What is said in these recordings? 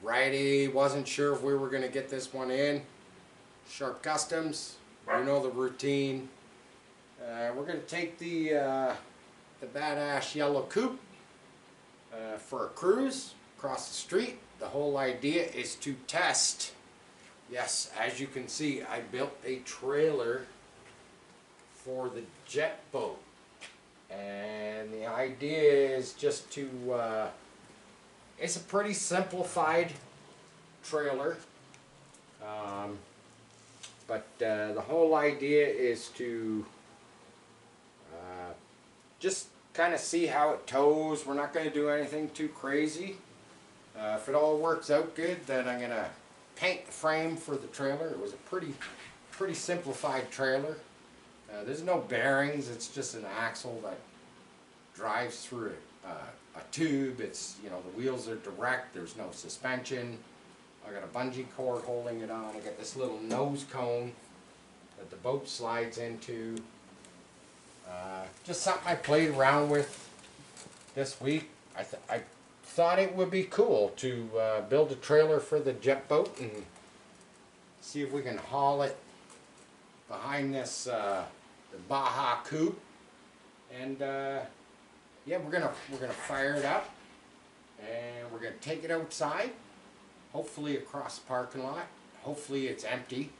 Friday, wasn't sure if we were going to get this one in. Sharp Customs, you know the routine. We're going to take the badass yellow Coupe for a cruise across the street. The whole idea is to test. Yes, as you can see, I built a trailer for the jet boat. And the idea is just to, it's a pretty simplified trailer. But the whole idea is to just kind of see how it tows. We're not going to do anything too crazy. If it all works out good, then I'm going to paint the frame for the trailer. It was a pretty simplified trailer. There's no bearings. It's just an axle that drives through a tube. It's, you know, the wheels are direct. There's no suspension. I got a bungee cord holding it on. I got this little nose cone that the boat slides into. Just something I played around with this week. I thought it would be cool to build a trailer for the jet boat and see if we can haul it behind this the Baja Coupe. And yeah, we're gonna fire it up and we're gonna take it outside. Hopefully across the parking lot. Hopefully it's empty.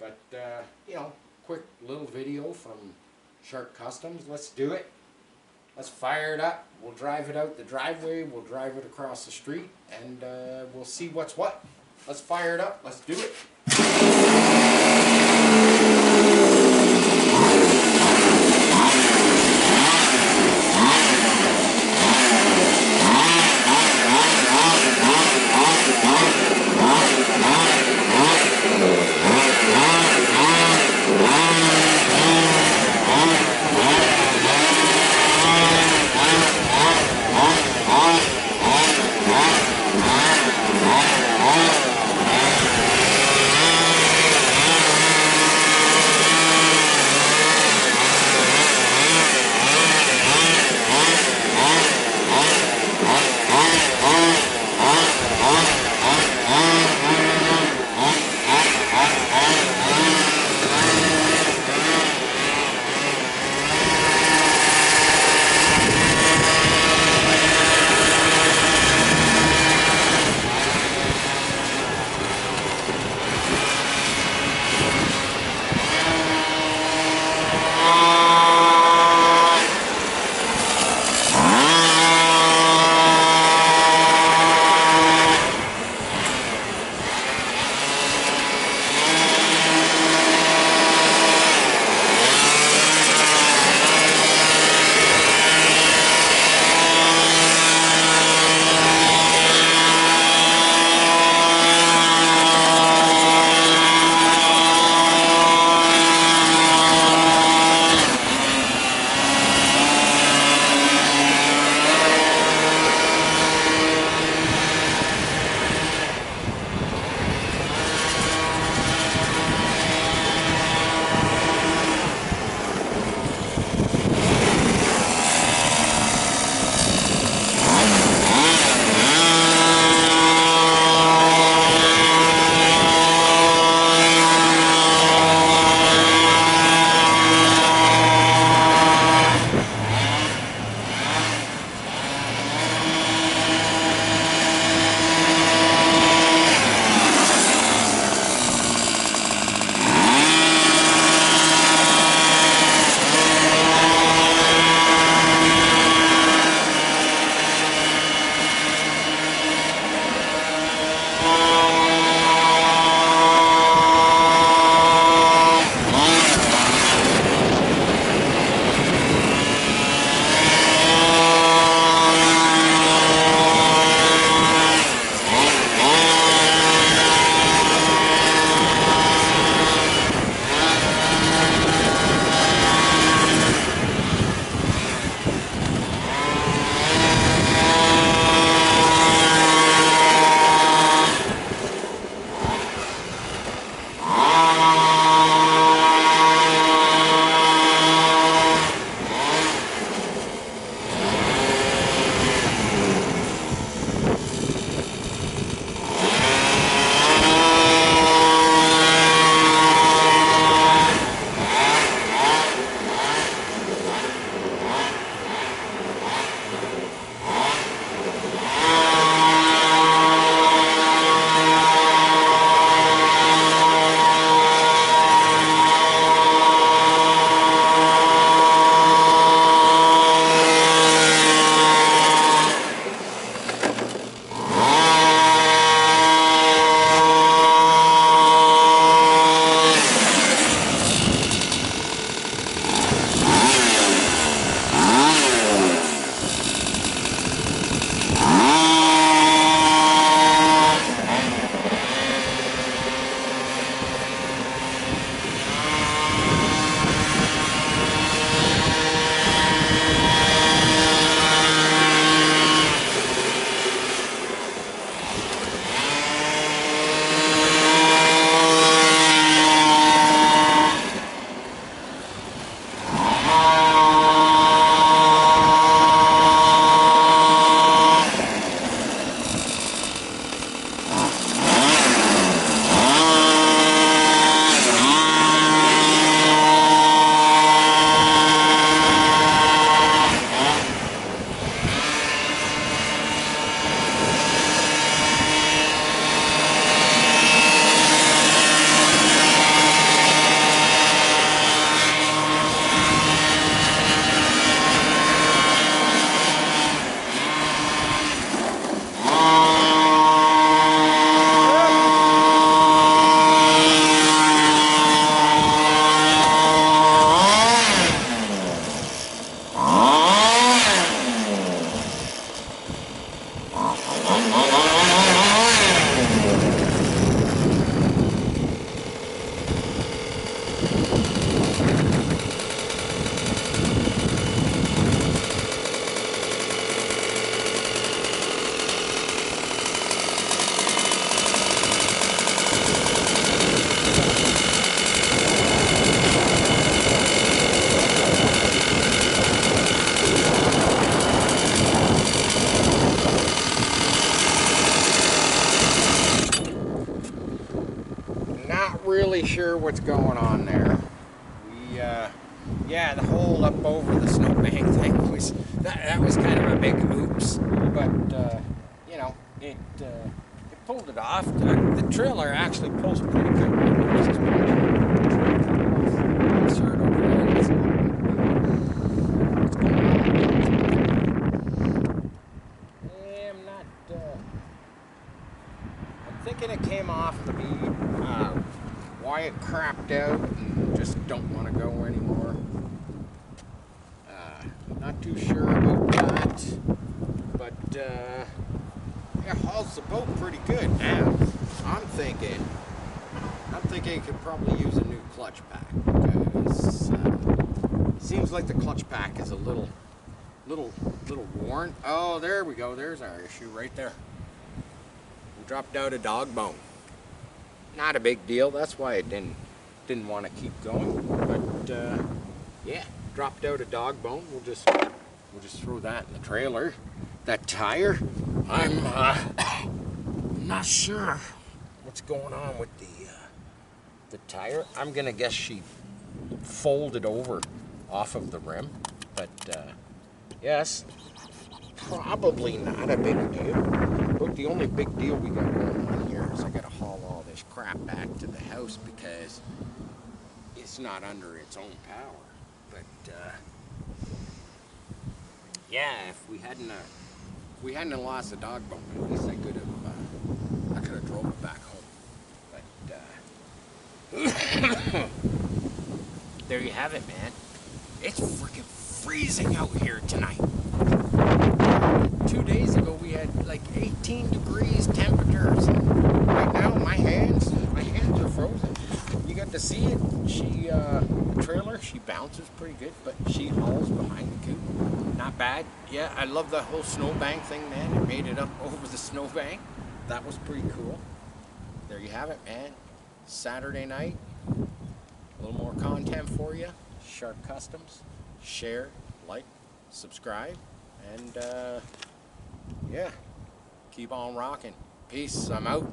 But you know, quick little video from Sharp Customs. Let's do it. Let's fire it up. We'll drive it out the driveway. We'll drive it across the street, and we'll see what's what. Let's fire it up. Let's do it. really sure what's going on there. We, yeah, the hole up over the snowbank thing was, that was kind of a big oops, but, you know, it pulled it off. The trailer actually pulls pretty good. Insert over there. What's going on? I'm not, I'm thinking it came off the bead. Why it crapped out and just don't want to go anymore. Not too sure about that, but it hauls the boat pretty good. Now I'm thinking it could probably use a new clutch pack, because it seems like the clutch pack is a little worn. Oh, there we go. There's our issue right there. We dropped out a dog bone. Not a big deal. That's why I didn't want to keep going. But yeah, dropped out a dog bone. We'll just throw that in the trailer. That tire, I'm not sure what's going on with the tire. I'm gonna guess she folded over off of the rim, but yes, probably not a big deal. But the only big deal we got going on here is I gotta haul all this crap back to the house because it's not under its own power. But yeah, if we hadn't lost the dog bone, at least I could have drove it back home. But there you have it, man. It's freaking freezing out here tonight. 2 days ago we had like 18 degrees temperatures. Right now my hands are frozen. You got to see it. The trailer, she bounces pretty good, but she hauls behind the coupe. Not bad. Yeah, I love the whole snowbank thing, man. It made it up over the snowbank. That was pretty cool. There you have it, man. Saturday night. A little more content for you. Shark Customs. Share, like, subscribe, and yeah, keep on rocking. Peace. I'm out.